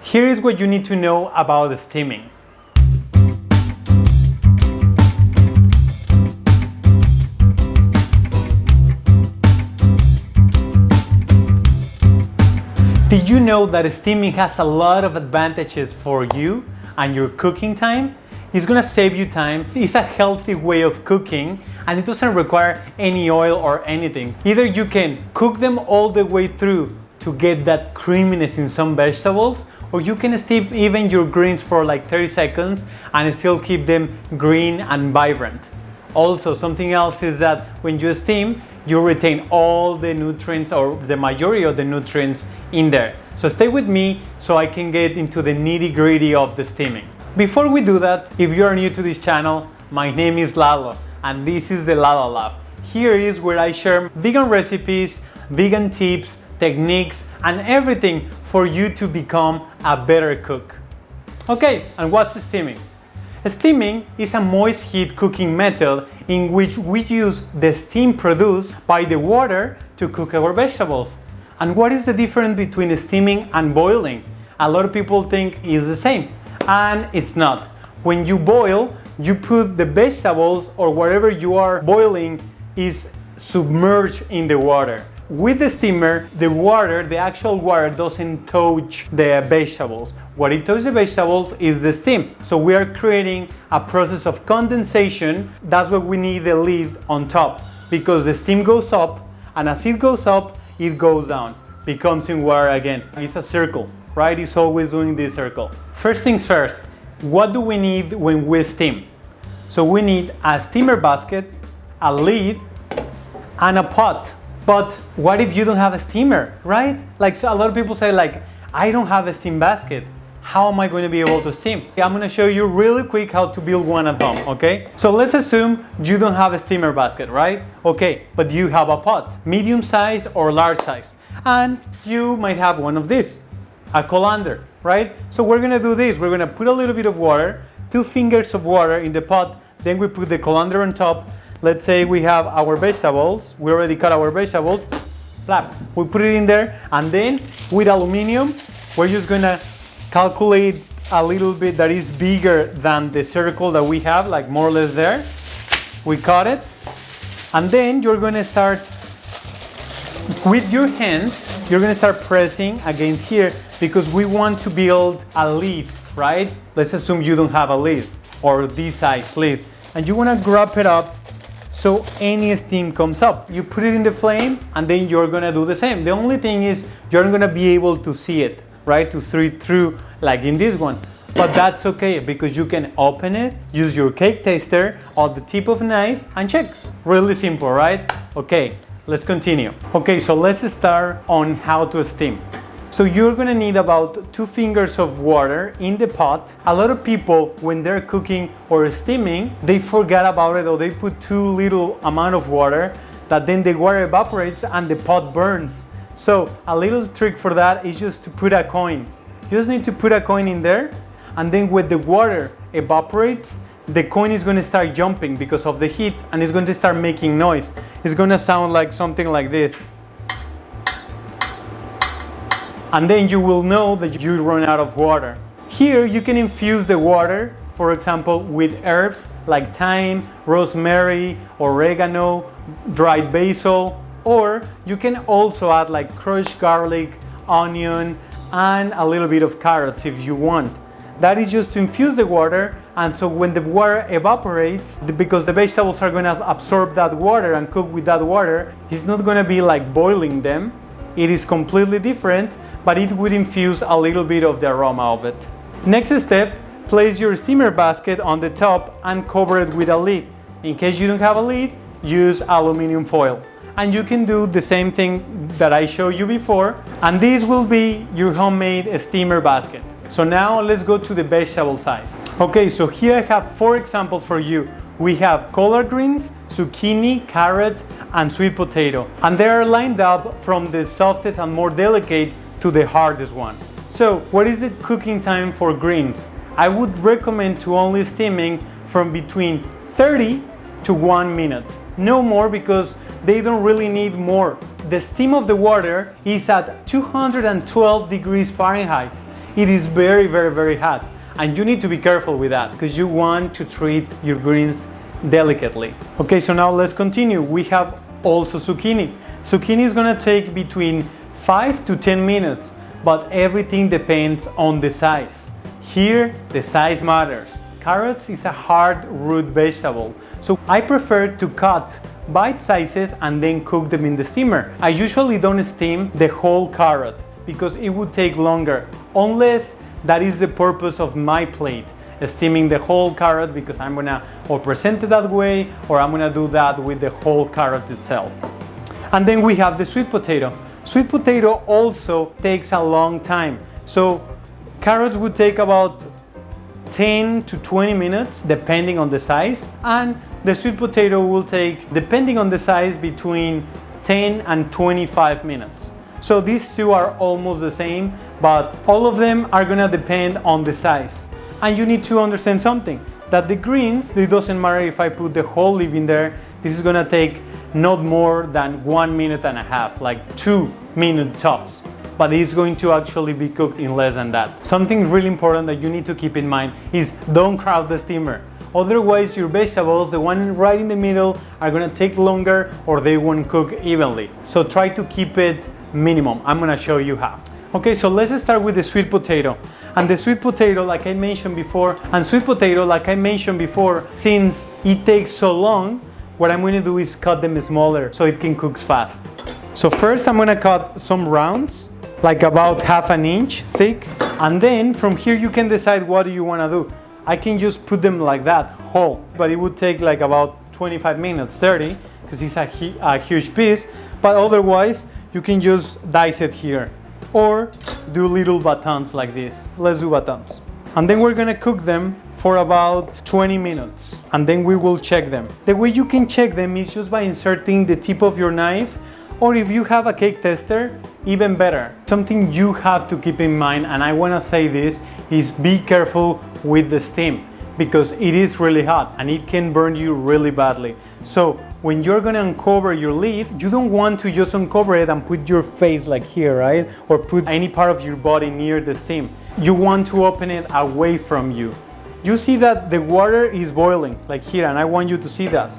Here is what you need to know about steaming. Did you know that steaming has a lot of advantages for you and your cooking time? It's gonna save you time, it's a healthy way of cooking, and it doesn't require any oil or anything. Either you can cook them all the way through to get that creaminess in some vegetables, or you can steam even your greens for like 30 seconds and still keep them green and vibrant. Also, something else is that when you steam, you retain all the nutrients or the majority of the nutrients in there. So stay with me so I can get into the nitty-gritty of the steaming. Before we do that, if you are new to this channel, my name is Lalo and this is the Lalo Lab. Here is where I share vegan recipes, vegan tips, techniques, and everything for you to become a better cook. Okay, and what's steaming? Steaming is a moist heat cooking method in which we use the steam produced by the water to cook our vegetables. And what is the difference between steaming and boiling? A lot of people think it's the same, and it's not. When you boil, you put the vegetables or whatever you are boiling is submerged in the water. With the steamer, the actual water doesn't touch the vegetables. What it touches the vegetables is the steam. So we are creating a process of condensation. That's why we need the lid on top, because the steam goes up, and as it goes up, it goes down, becomes in water again. It's a circle, right? It's always doing this circle. First things first, what do we need when we steam? So we need a steamer basket, a lid, and a pot. But what if you don't have a steamer, right? Like, so a lot of people say like, I don't have a steam basket. How am I going to be able to steam? I'm going to show you really quick how to build one at home, okay? So let's assume you don't have a steamer basket, right? Okay, but you have a pot, medium size or large size. And you might have one of these, a colander, right? So we're going to do this. We're going to put a little bit of water, 2 fingers of water in the pot. Then we put the colander on top. Let's say we have our vegetables. We already cut our vegetables. Plap. We put it in there, and then with aluminum, we're just gonna calculate a little bit that is bigger than the circle that we have, like more or less there. We cut it, and then you're gonna start with your hands. You're gonna start pressing against here because we want to build a lid, right? Let's assume you don't have a lid or this size lid, and you wanna grab it up so any steam comes up. You put it in the flame, and then you're gonna do the same. The only thing is you're not gonna be able to see it, right? To see it through like in this one. But that's okay because you can open it, use your cake taster or the tip of a knife and check. Really simple, right? Okay, let's continue. Okay, so let's start on how to steam. So you're gonna need about 2 fingers of water in the pot. A lot of people, when they're cooking or steaming, they forget about it, or they put too little amount of water that then the water evaporates and the pot burns. So a little trick for that is just to put a coin. You just need to put a coin in there, and then when the water evaporates, the coin is gonna start jumping because of the heat, and it's going to start making noise. It's gonna sound like something like this. And then you will know that you run out of water. Here you can infuse the water, for example, with herbs like thyme, rosemary, oregano, dried basil, or you can also add like crushed garlic, onion, and a little bit of carrots if you want. That is just to infuse the water, and so when the water evaporates, because the vegetables are going to absorb that water and cook with that water, it's not going to be like boiling them. It is completely different, but it would infuse a little bit of the aroma of it. Next step, place your steamer basket on the top and cover it with a lid. In case you don't have a lid, use aluminum foil. And you can do the same thing that I showed you before, and this will be your homemade steamer basket. So now let's go to the vegetable size. Okay, so here I have 4 examples for you. We have collard greens, zucchini, carrot, and sweet potato. And they are lined up from the softest and more delicate to the hardest one. So what is the cooking time for greens? I would recommend to only steaming from between 30 to 1 minute. No more, because they don't really need more. The steam of the water is at 212 degrees Fahrenheit. it is very, very, very hot. And you need to be careful with that because you want to treat your greens delicately. Okay, so now let's continue. We have also zucchini. Zucchini is gonna take between 5 to 10 minutes, but everything depends on the size. Here, the size matters. Carrots is a hard root vegetable, so I prefer to cut bite sizes and then cook them in the steamer. I usually don't steam the whole carrot because it would take longer, unless that is the purpose of my plate, steaming the whole carrot, because I'm gonna or present it that way, or I'm gonna do that with the whole carrot itself. And then we have the sweet potato. Sweet potato also takes a long time. So carrots would take about 10 to 20 minutes depending on the size, and the sweet potato will take, depending on the size, between 10 and 25 minutes. So these two are almost the same, but all of them are gonna depend on the size. And you need to understand something, that the greens, it doesn't matter if I put the whole leaf in there, this is gonna take not more than 1.5 minutes, like 2 minutes tops. But it's going to actually be cooked in less than that. Something really important that you need to keep in mind is don't crowd the steamer. Otherwise, your vegetables, the one right in the middle, are gonna take longer or they won't cook evenly. So try to keep it minimum. I'm gonna show you how. Okay, so let's start with the sweet potato. And the sweet potato, like I mentioned before, since it takes so long, what I'm gonna do is cut them smaller so it can cook fast. So first I'm gonna cut some rounds, like about 1/2 inch thick. And then from here you can decide what do you wanna do. I can just put them like that, whole, but it would take like about 25 minutes, 30, because it's a huge piece. But otherwise, you can just dice it here, or do little batons like this. Let's do batons. And then we're gonna cook them for about 20 minutes, and then we will check them. The way you can check them is just by inserting the tip of your knife, or if you have a cake tester, even better. Something you have to keep in mind, and I wanna say this, is be careful with the steam, because it is really hot and it can burn you really badly. So when you're gonna uncover your lid, you don't want to just uncover it and put your face like here, right? Or put any part of your body near the steam. You want to open it away from you. You see that the water is boiling, like here, and I want you to see that.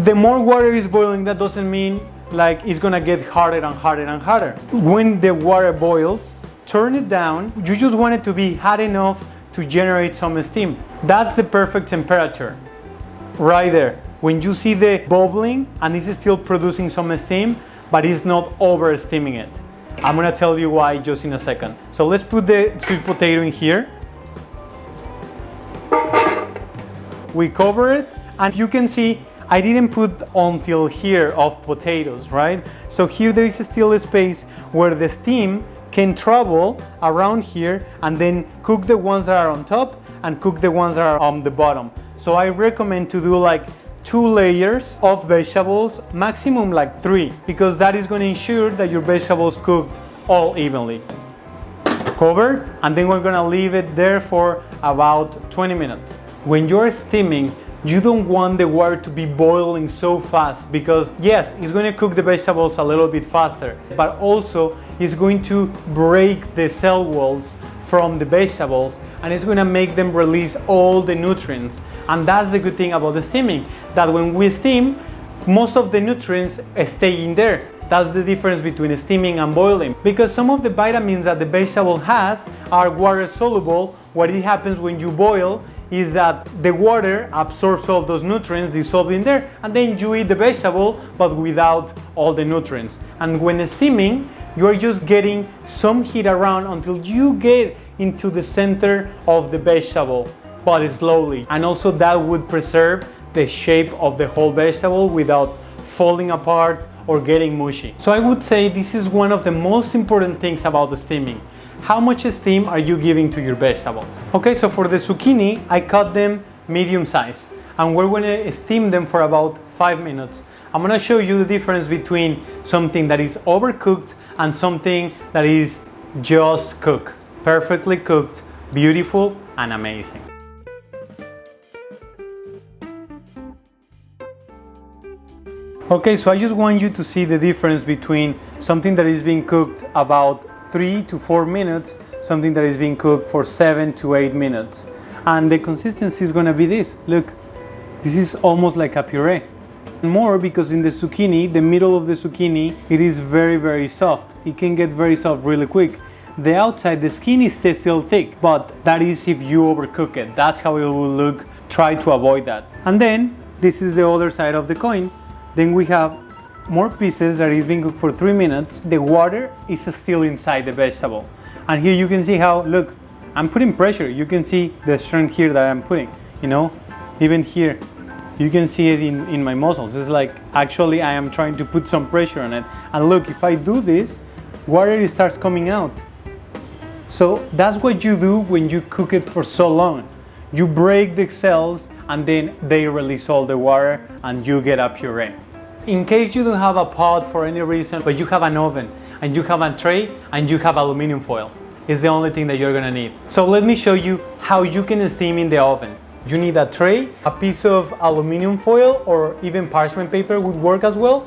The more water is boiling, that doesn't mean like it's gonna get harder and harder and harder. When the water boils, turn it down. You just want it to be hot enough to generate some steam. That's the perfect temperature, right there. When you see the bubbling and it's still producing some steam, but it's not over steaming it. I'm gonna tell you why just in a second. So let's put the sweet potato in here. We cover it, and you can see I didn't put until here of potatoes, right? So here there is still a space where the steam can travel around here and then cook the ones that are on top and cook the ones that are on the bottom. So I recommend to do like 2 layers of vegetables, maximum like 3, because that is going to ensure that your vegetables cooked all evenly. Cover, and then we're going to leave it there for about 20 minutes. When you're steaming, you don't want the water to be boiling so fast, because yes, it's going to cook the vegetables a little bit faster, but also it's going to break the cell walls from the vegetables, and it's going to make them release all the nutrients. And that's the good thing about the steaming, that when we steam, most of the nutrients stay in there. That's the difference between steaming and boiling, because some of the vitamins that the vegetable has are water soluble. What it happens when you boil is that the water absorbs all those nutrients dissolved in there, and then you eat the vegetable but without all the nutrients. And when steaming, you are just getting some heat around until you get into the center of the vegetable, but slowly. And also that would preserve the shape of the whole vegetable without falling apart or getting mushy. So I would say this is one of the most important things about the steaming. How much steam are you giving to your vegetables? Okay, so for the zucchini, I cut them medium size, and we're gonna steam them for about 5 minutes. I'm gonna show you the difference between something that is overcooked and something that is just cooked. Perfectly cooked, beautiful, and amazing. Okay, so I just want you to see the difference between something that is being cooked about 3 to 4 minutes, something that is being cooked for 7 to 8 minutes. And the consistency is gonna be this. Look, this is almost like a puree. More because in the zucchini, the middle of the zucchini, it is very, very soft. It can get very soft really quick. The outside, the skin is still thick, but that is if you overcook it. That's how it will look. Try to avoid that. And then, this is the other side of the coin. Then we have more pieces that is being cooked for 3 minutes. The water is still inside the vegetable. And here you can see how, look, I'm putting pressure. You can see the strength here that I'm putting, you know, even here. You can see it in my muscles. It's like, actually, I am trying to put some pressure on it. And look, if I do this, water starts coming out. So that's what you do when you cook it for so long. You break the cells and then they release all the water and you get a puree. In case you don't have a pot for any reason, but you have an oven and you have a tray and you have aluminum foil, it's the only thing that you're gonna need. So let me show you how you can steam in the oven. You need a tray, a piece of aluminum foil, or even parchment paper would work as well.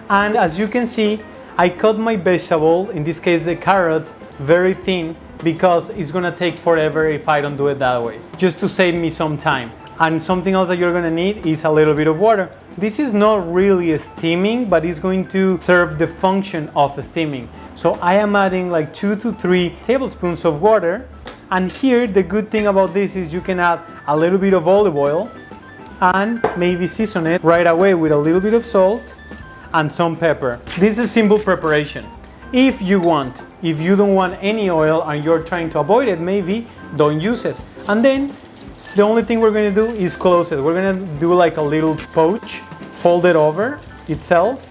And as you can see, I cut my vegetable, in this case the carrot, very thin because it's gonna take forever if I don't do it that way, just to save me some time. And something else that you're gonna need is a little bit of water. This is not really steaming, but it's going to serve the function of steaming. So I am adding like 2 to 3 tablespoons of water. And here, the good thing about this is you can add a little bit of olive oil and maybe season it right away with a little bit of salt and some pepper. This is a simple preparation. If you don't want any oil and you're trying to avoid it, maybe don't use it. And then the only thing we're going to do is close it. We're going to do like a little pouch, fold it over itself,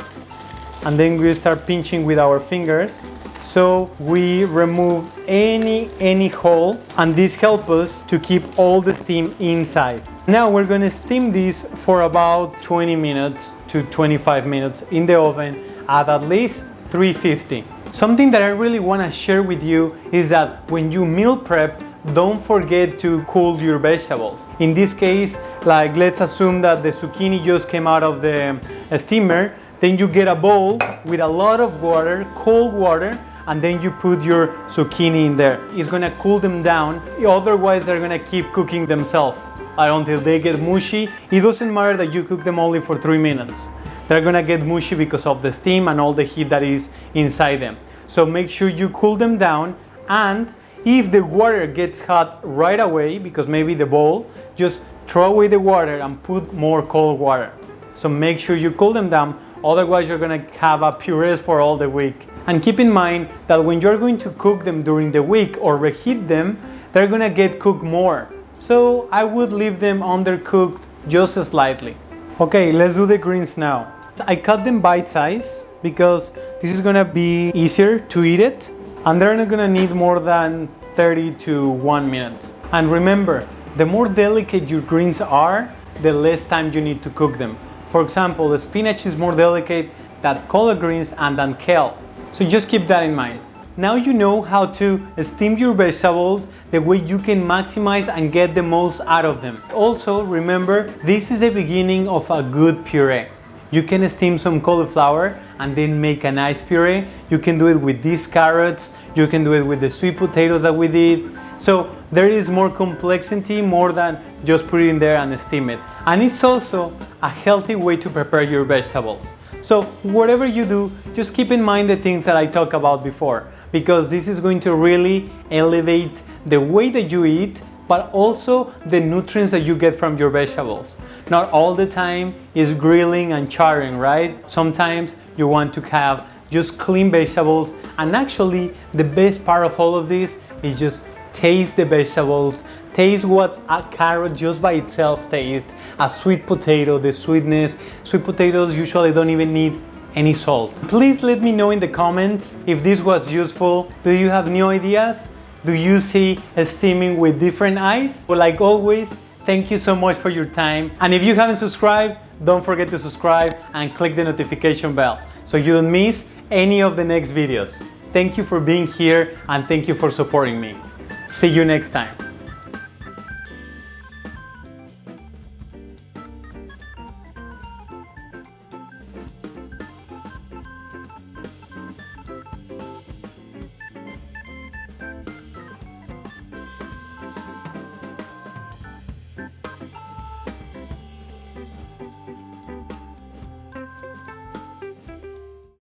and then we start pinching with our fingers. So we remove any hole, and this helps us to keep all the steam inside. Now we're going to steam this for about 20 minutes to 25 minutes in the oven at least 350. Something that I really want to share with you is that when you meal prep, don't forget to cool your vegetables. In this case, like let's assume that the zucchini just came out of the steamer, then you get a bowl with a lot of water, cold water, and then you put your zucchini in there. It's gonna cool them down, otherwise they're gonna keep cooking themselves until they get mushy. It doesn't matter that you cook them only for 3 minutes. They're gonna get mushy because of the steam and all the heat that is inside them. So make sure you cool them down, and if the water gets hot right away, because maybe the bowl, just throw away the water and put more cold water. So make sure you cool them down, otherwise you're gonna have a puree for all the week. And keep in mind that when you're going to cook them during the week or reheat them, they're gonna get cooked more. So I would leave them undercooked just slightly. Okay, let's do the greens now. I cut them bite size because this is gonna be easier to eat it, and they're not gonna need more than 30 to 1 minute. And remember, the more delicate your greens are, the less time you need to cook them. For example, the spinach is more delicate than collard greens and than kale. So just keep that in mind. Now you know how to steam your vegetables the way you can maximize and get the most out of them. Also, remember, this is the beginning of a good puree. You can steam some cauliflower and then make a nice puree. You can do it with these carrots. You can do it with the sweet potatoes that we did. So there is more complexity, more than just put it in there and steam it. And it's also a healthy way to prepare your vegetables. So whatever you do, just keep in mind the things that I talked about before, because this is going to really elevate the way that you eat, but also the nutrients that you get from your vegetables. Not all the time is grilling and charring, right? Sometimes you want to have just clean vegetables, and actually the best part of all of this is just taste the vegetables, taste what a carrot just by itself tastes, a sweet potato, the sweetness. Sweet potatoes usually don't even need any salt. Please let me know in the comments if this was useful. Do you have new ideas? Do you see steaming with different eyes? Well, like always, thank you so much for your time. And if you haven't subscribed, don't forget to subscribe and click the notification bell so you don't miss any of the next videos. Thank you for being here and thank you for supporting me. See you next time.